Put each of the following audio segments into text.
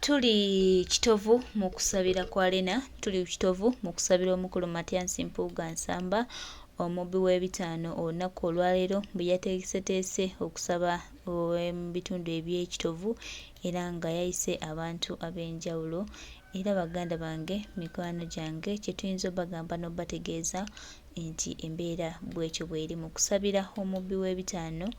Tuli kitovu mu kusabira kwa Lena, tuli kitovu mu kusabira omukulu Matyansi Mpuuga Nsamba omubbi w'ebitaano olunaku olwaleero bwe yateeseteese okusaba mu bitundu eby'ekitovu era nga yayise abantu ab'enjawulo. Era baganda bange, mikwano gyange, kye tuyinza obagamba n'obategeeza nti embeera bw'ekyo bw'eri mu kusabira omubbi w'ebitaano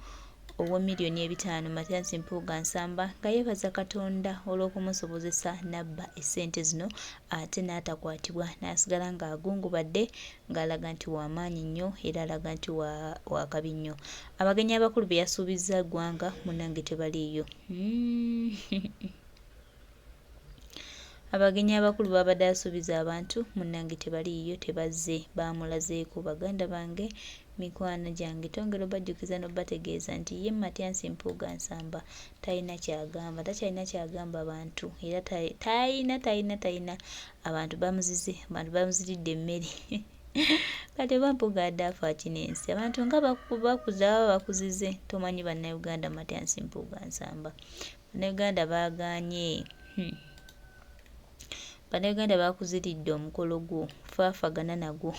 ow'emiliyoni 5 Matyansi Mpuuga Nsamba nga yeebaza Katonda olw'okumusobozesa n'abba essente zino ate n'atakwatibwa n'asigala ng'agungubadde ng'alaga nti w'amaanyi nnyo era alaga nti wa kabi nnyo. Abagenyi abakulu be yasuubizza ggwanga munnange tebaliiyo. Abagenyi abakulu babadde asuubiza abantu munnange tebaliiyo, tebazze, baamulazeeko. Baganda bange, mikwano gyange, tongera obajjukiza n'obategeeza nti ye Matyansi Mpuuga Nsamba talina kyagamba, takyalina kyagamba bantu era talina abantu bamuzize, abantu bamuziridde emmere. Kati oba Mpuuga adde afa kinensi, abantu nga bakuza baba bakuzize. Tomanyi bannayuganda Matyansi Mpuuga Nsamba, bannayuganda baagaanye. Bannayuganda bakuziridde omukolo gwo, faafagana nagwo.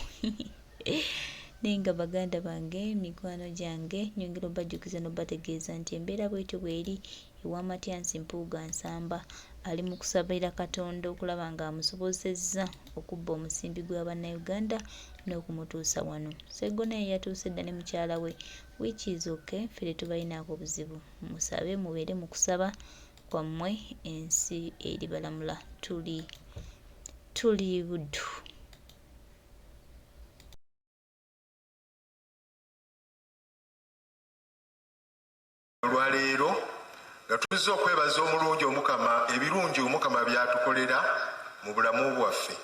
Naye nga baganda bange, mikwano gyange, nyongera obajjukiza n'obategeeza nti embeera bw'etyo bw'eri ewa Matyansi Mpuuga Nsamba. Ali mu kusabira Katonda okulaba ng'amusobozesezza okubba omusimbi gwa bannayuganda n'okumutuusa wano. Sseggona ye yatuuse dda ne mukyala we, which is okay, ffe tetubalinaako buzibu. Musabe, mubeere mu kusaba kwammwe, ensi eri balamula. Tuli buddu. Olwaleero nga tuzze okwebaza omulungi Omukama ebirungi Omukama byatukolera mu bulamu bwaffe.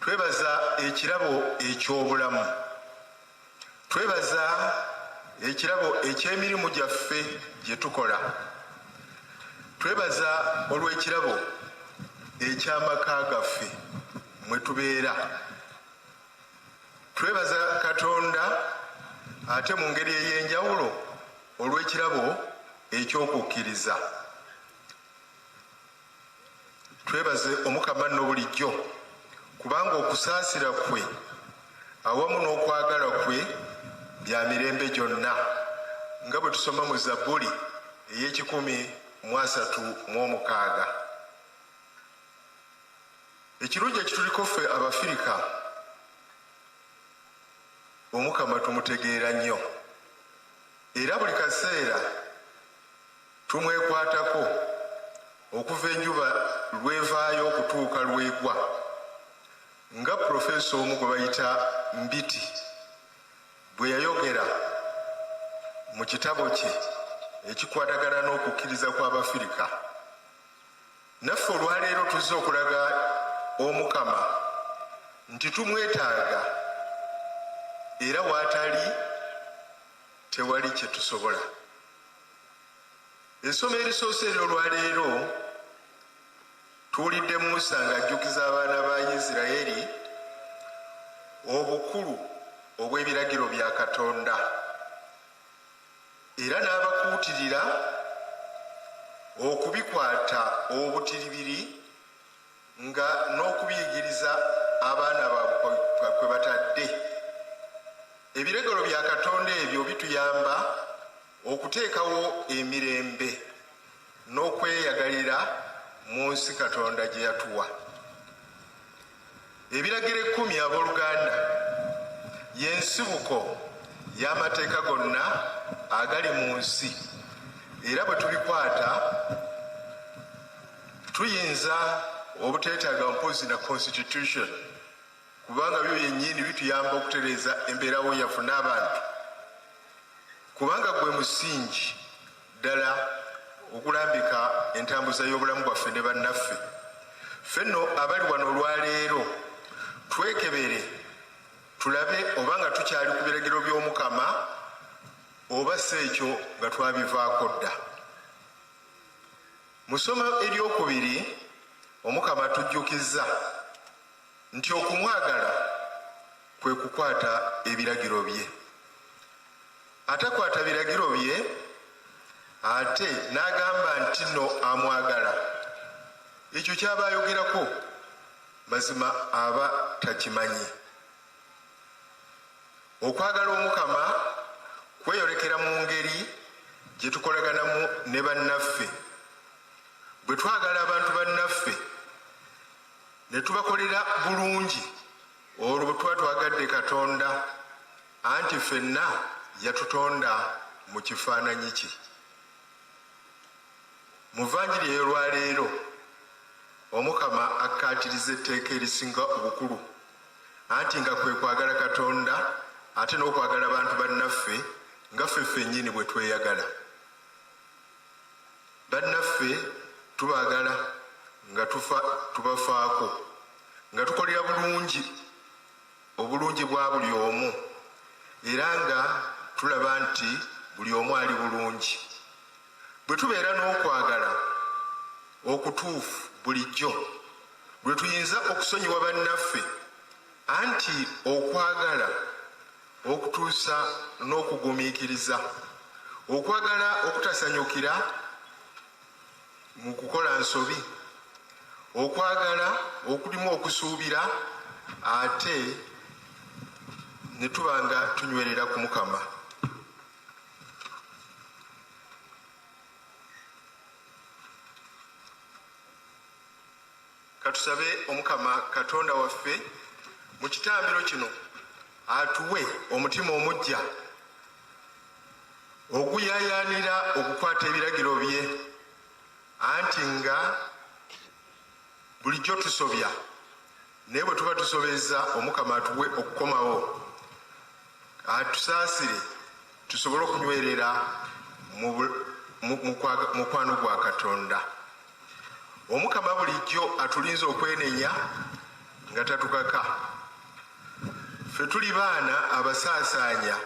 Twebaza ekirabo eky'obulamu, twebaza ekirabo eky'emirimu gyaffe gye tukola, twebaza olw'ekirabo eky'amaka gaffe mwe tubeera. Twebaza Katonda ate mu ngeri ey'enjawulo olw'ekirabo eky'okukkiriza. Twebaze Omukama nno bulijjo kubanga okusaasira kwe awamu n'okwagala kwe bya mirembe gyonna, nga bwe tusoma mu Zabbuli ey'E136. Ekirungi ekituliko ffe Abafirika, Omukama tumutegeera nnyo era buli kaseera tumwekwatako okuva enjuba lwevaayo okutuuka lwegwa. Nga Pulofeesa omu gwe bayita Mbiti bwe yayogera mu kitabo kye ekikwatagana n'okukkiriza kw'Abafirika, naffe olwaleero tuzze okulaga Omukama nti tumwetaaga era waatali tewali kye tusobola. Essomo erisoose ery'olwaleero tuwulidde Musa ng'ajjukiza abaana ba Isirayiri obukulu obw'ebiragiro bya Katonda era n'abakuutirira okubikwata obutiribiri nga n'okubiyigiriza abaana baabwe kwe batadde. Ebiragiro bya Katonda ebyo bituyamba okuteekawo emirembe n'okweyagalira mu nsi Katonda gye yatuwa. Ebiragiro 10 abooluganda y'ensibuko y'amateeka gonna agali mu nsi, era bwe tubikwata tuyinza obuteetaaga mpozi na constitution kubanga byo byennyini bituyamba okutereeza embeerawo yaffe n'abantu, kubanga gwe musingi ddala okulambika entambuza y'obulamu bwaffe ne bannaffe. Ffe nno abali wano olwaleero twekebere tulabe obanga tukyali ku biragiro by'Omukama oba si ekyo nga twabivaako dda. Mu ssomo eryokubiri Omukama atujjukizza nti okumwagala kwe kukwata ebiragiro bye. Atakwata biragiro bye ate n'agamba nti nno amwagala ekyo kyaba ayogerako mazima aba takimanyi. Okwagala Omukama kweyolekera mu ngeri gye tukolaganamu ne bannaffe. Bwe twagala abantu bannaffe ne tubakolera bulungi, olwo bwe tuba twagadde Katonda anti ffenna yatutonda mu kifaananyi kye. Mu Vvanjiri ey'olwaleero Omukama akkaatiriza etteeka erisinga obukulu anti nga kwe kwagala Katonda ate n'okwagala abantu bannaffe nga ffe ffennyini bwe tweyagala. Bannaffe tubaagala nga tubafaako, nga tukolera bulungi obulungi bwa buli omu, era nga tulaba nti buli omu ali bulungi. Bwe tubeera n'okwagala okutuufu bulijjo, bwe tuyinza okusonyiwa bannaffe, anti okwagala okutuusa n'okugumiikiriza, okwagala okutasanyukira mu kukola nsobi, okwagala okulimu okusuubira, ate ne tuba nga tunywerera ku Mukama. Katusabe Omukama Katonda waffe mu kitambiro kino atuwe omutima omuggya oguyaayaanira okukwata ebiragiro bye, anti nga bulijjo tusobya, naye bwe tuba tusobezza Omukama atuwe okukomawo, atusaasire tusobole okunywerera mu mukwano gwa Katonda. Omukama bulijjo atulinza okwenenya nga tatukaka. Ffe tuli baana abasaasaanya,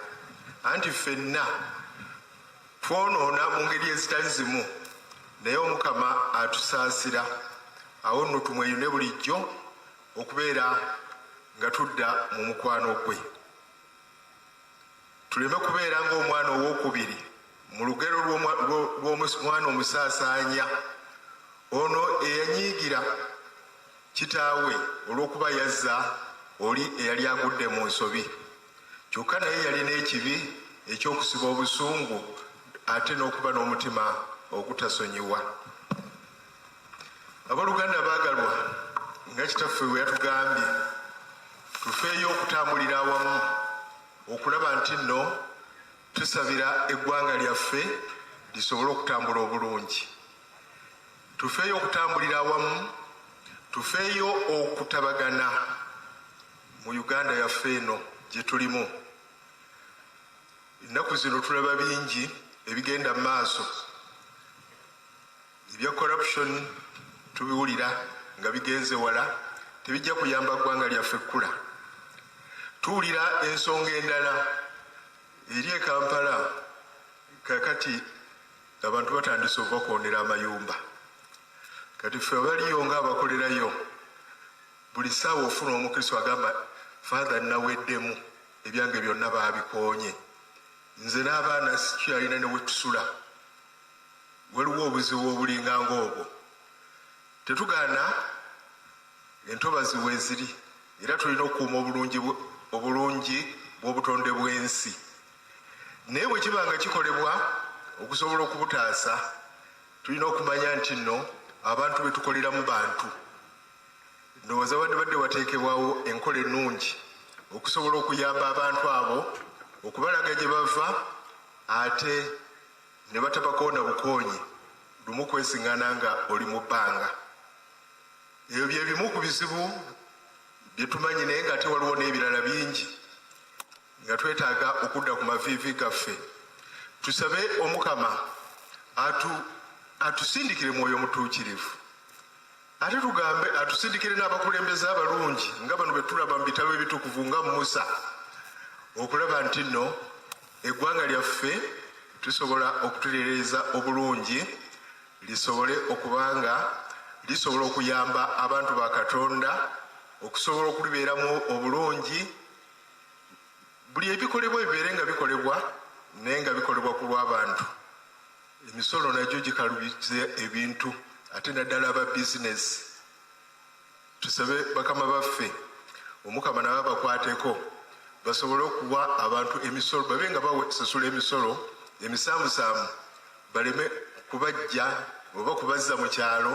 anti ffenna twonoona mu ngeri ezitali zimu, naye Omukama atusaasira. Awo nno tumweyune bulijjo okubeera nga tudda mu mukwano gwe. Tuleme kubeera ng'omwana owookubiri mu lugero lw'omwana omusaasaanya, ono eyanyiigira kitaawe olw'okuba yazza oli eyali agudde mu nsobi, kyokka naye yalina ekibi eky'okusiba obusungu ate n'okuba n'omutima ogutasonyiwa. Abooluganda baagalwa, nga kitaffe bwe yatugambye, tufeeyo okutambulira awamu okulaba nti nno tusabira eggwanga lyaffe lisobole okutambula obulungi. Tufeeyo okutambulira awamu, tufeeyo okutabagana mu Uganda yaffe eno gye tulimu. Ennaku zino tulaba bingi ebigenda mu maaso, ebya corruption tubiwulira nga bigenze wala, tebijja kuyamba ggwanga lyaffe kkula. Tuwulira ensonga endala eri e Kampala, kakati abantu batandise okubakoonera amayumba. Kati ffe abaliyo nga abakolerayo, buli ssaawa ofuna omukristo agamba Father naweddemu, ebyange byonna baabikoonye, nze n'abaana sikyalina ne wetusula. Waliwo obuzibu obulinga ng'obwo. Tetugaana entobazi weeziri, era tulina okukuuma obulungi bw'obutonde bw'ensi. Naye bwe kiba nga kikolebwa okusobola okubutaasa, tulina okumanya nti nno abantu be tukoleramu bantu. Ndowooza badde wateekebwawo enkola ennungi okusobola okuyamba abantu abo okubalaga gye bava, ate ne batabakoona bukoonyi lumu kwesiŋŋana nga oli mu bbanga. Ebyo bye bimu ku bizibu bye tumanyi, naye ng'ate waliwo n'ebirala bingi nga twetaaga okudda ku maviivi gaffe. Tusabe Omukama atusindikire mwoyo mutuukirivu, ate tugambe atusindikire n'abakulembeze abalungi nga bano be tulaba mu bitabo ebitukuvu nga Musa, okulaba nti nno eggwanga lyaffe tusobola okutuleereza obulungi, lisobole okubanga lisobola okuyamba abantu ba Katonda okusobola okulibeeramu obulungi. Buli ebikolebwa bibeere nga bikolebwa naye nga bikolebwa ku lw'abantu. Emisolo nagyo gikalubize ebintu ate naddala aba bizinesi tusabe bakama baffe omukama nabo abakwateko basobole okuwa abantu emisolo babe nga basasula emisolo emisaamusaamu baleme kubajja oba kubazza mu kyalo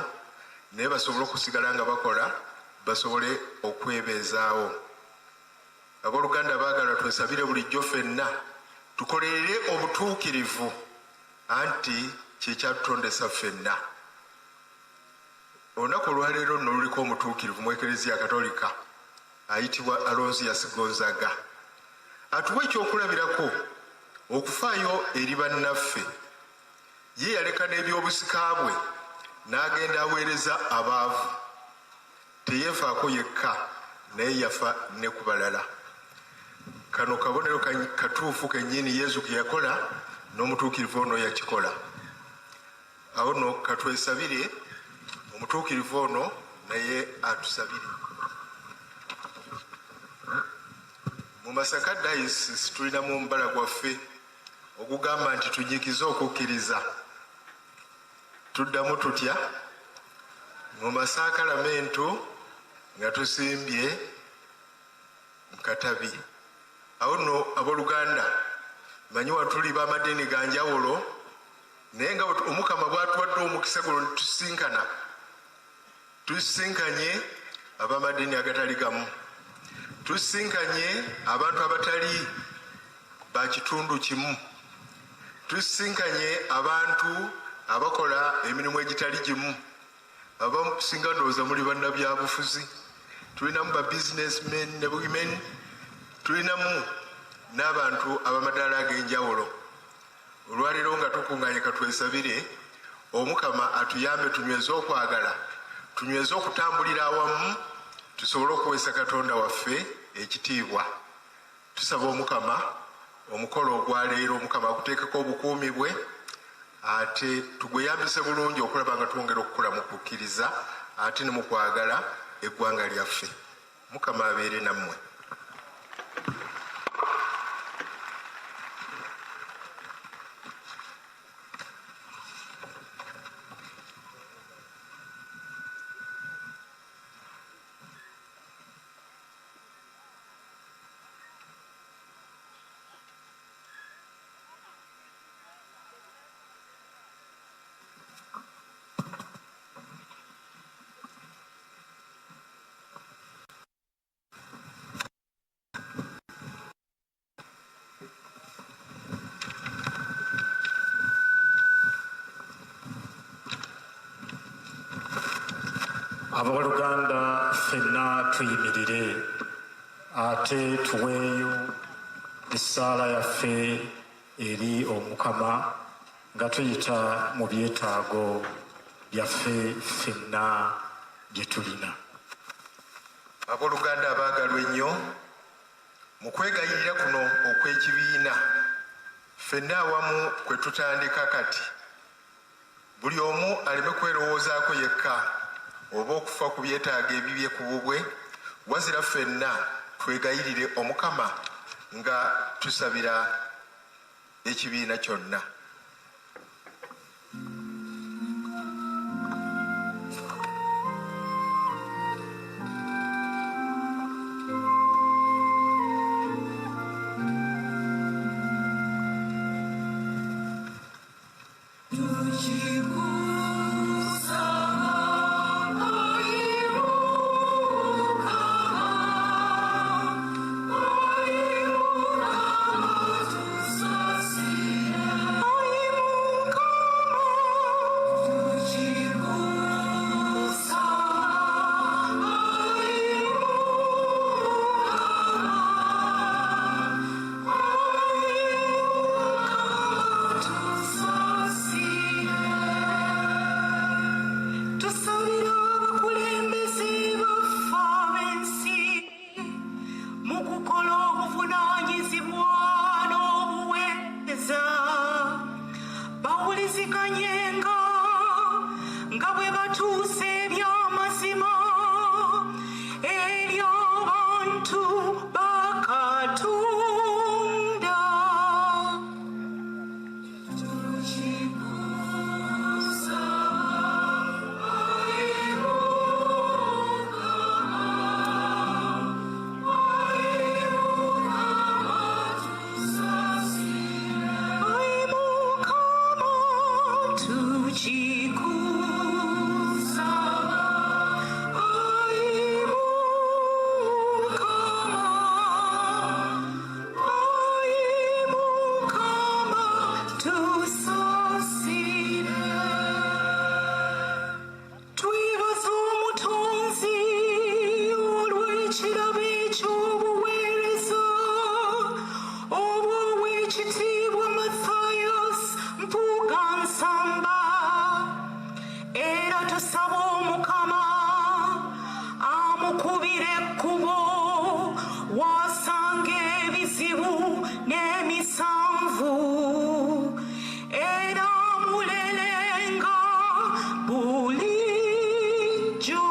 naye basobole okusigala nga bakola basobole okwebeezaawo. Abooluganda baagala twesabire bulijjo ffenna tukolerere obutuukirivu anti kyekyatutondesa ffenna. Olunaku olwaleero nno luliko omutuukirivu mu Eklezia Katolika ayitibwa Alonsius Gonzaga atuwa ekyokulabirako okufaayo eri bannaffe. Ye yaleka n'ebyobusika bwe n'agenda aweereza abaavu, teyeefaako yekka naye yafa ne ku balala. Kano kabonero katuufu kennyini Yesu ke yakola n'omutuukirivu ono yakikola. Awo nno katwesabire omutuukirivu ono naye atusabire. Mu Masaka Diocese tulinamu omubala gwaffe ogugamba nti tunyikize okukkiriza. Tuddamu tutya? Mu Masakalamento nga tusimbye mu Katabi. Awo nno abooluganda manyi watuli b'amadini ga njawulo naye nga omukama bw'atuwadde omukisa guno tusinkana tusinkanye ab'amadini agatali gamu, tusinkanye abantu abatali ba kitundu kimu, tusinkanye abantu abakola emirimu egitali gimu, abasinga ndowooza muli bannabyabufuzi, tulinamu ba businessmen ne women, tulinamu n'abantu ab'amadaala ag'enjawulo. Olwaleero nga tukuŋŋaanye katwesabire omukama atuyambe tunyweze okwagala, tunyweze okutambulira awamu tusobole okuweesa Katonda waffe ekitiibwa. Tusaba omukama omukolo ogwaleero omukama akuteekeko obukuumi bwe ate tugweyambise bulungi okulaba nga twongera okukula mu kukkiriza ate ne mu kwagala eggwanga lyaffe. Mukama abeere nammwe. Abooluganda ffenna tuyimirire ate tuweeyo essaala yaffe eri omukama nga tuyita mu byetaago byaffe ffenna bye tulina. Abooluganda abaagalwa ennyo, mu kwegayirira kuno okw'ekibiina ffenna awamu kwe tutandika kati buli omu aleme kwerowoozaako yekka oba okufa ku byetaago ebibye ku bubwe, wazira ffenna twegayirire omukama nga tusabira ekibiina kyonna. tusaba Omukama amukubire ekkubo wasanga ebizibu n'emisanvu era amulelenga bulijjo.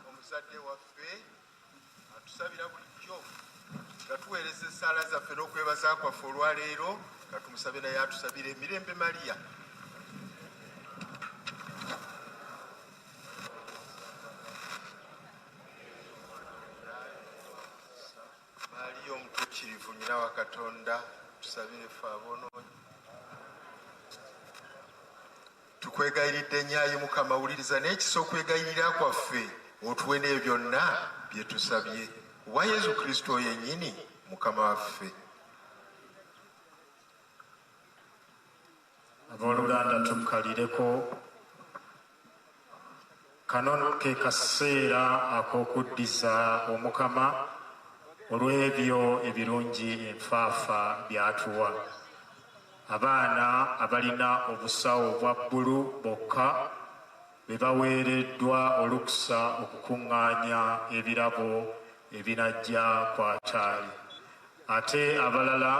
Omuzadde waffe atusabira bulijjo nga tuweereza essaala zaffe n'okwebaza kwaffe olwaleero nga tumusabe naye atusabire emirembe Mariya. Mariya omutuukirivu nnyina wa Katonda tusabire ffe aboonoonyi. Tukwegayiridde nnyo Mukama, wuliriza n'ekisa okwegayirira kwaffe otuwe n'ebyo byonna bye tusabye wa Yesu Kristo yennyini Mukama waffe. Abooluganda tukkalireko. Kano ke kaseera ak'okuddiza Omukama olw'ebyo ebirungi enfaafa by'atuwa. Abaana abalina obusawo obwa bbulu bokka be baweereddwa olukusa okukuŋŋaanya ebirabo ebinajja ku Ataali. Ate abalala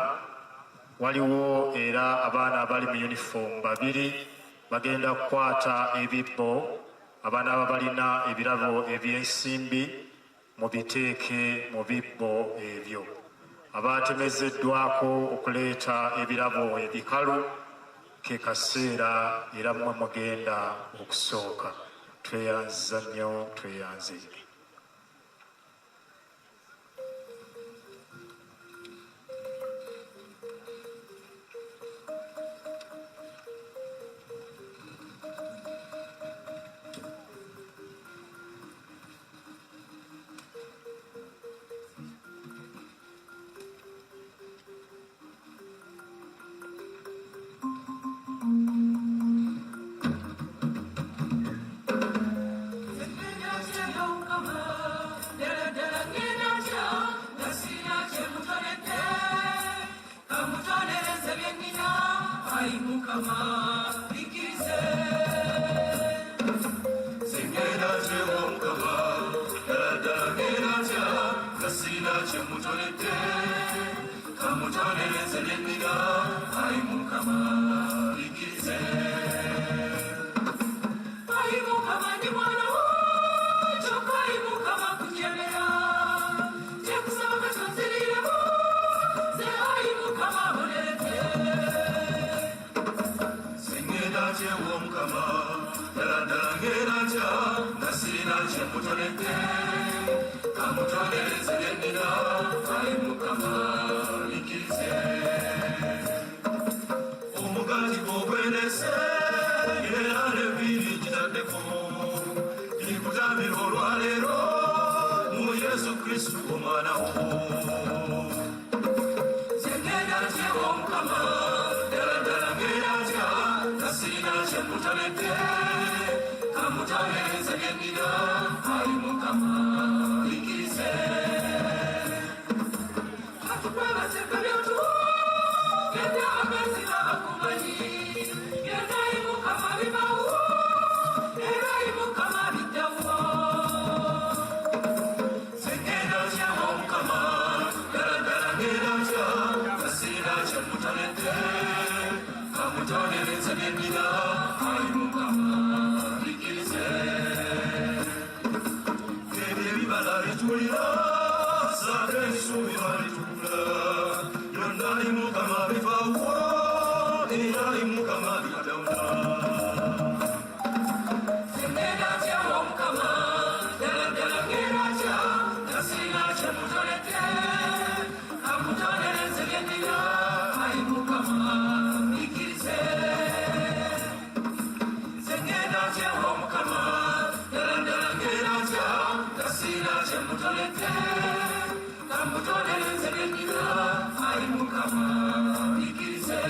waliwo era abaana abali mu yunifoomu 2 bagenda kukwata ebibbo. Abaana abalina ebirabo eby'ensimbi mubiteeke mu bibbo ebyo. Abatemezeddwako okuleeta ebirabo ebikalu ke kaseera era mmwe mugenda okusooka. Tweyanza nnyo, tweyanze. sirina kyemutonedde kamutonereze lyennira ayi mukama ikkirize ayi mukama ndi mwana wo kyokka ayi mukama kukyebera kyekusaba katonziriremu ze ayi mukama bonerete sengenda kyewo mukama ddala ngera ntya nga sirina kyemutonedde kamutonereze lyennira ayi mukama ikkirize omugati gw'ogwendese era nebiri gitaddeko bikutambira olwaleero mu yesu kristu omwana wo zengenda ntyewo mukama ddala ngera ntya nga sirina kyemutonedde kamutonereze lyennira ayi mukama ikkirize atupebaseka byotuwo genda abazira bakumanyi genda ayi mukama bibawo era ayi mukama biddawo zengenda ntyawo mukama ddala ngenda ntya nga sirina kyemutonedde kamutonereze lyennira ayi mukama ikkirize ebyo ebibala bitulira saate ebisuubirwa bitukula byonna ayi mukama bivaawo era ayi mukama biddawo zengenda ntyawo mukama ddala ngenda ntya nga sirina kyemutonedde kamutonereze lyennira ayi mukama ikkirize zengenda ntyawo mukama ddala ngenda ntya nga sirina kyemutonedde kamutonereze lyennira ayi mukama ikkirize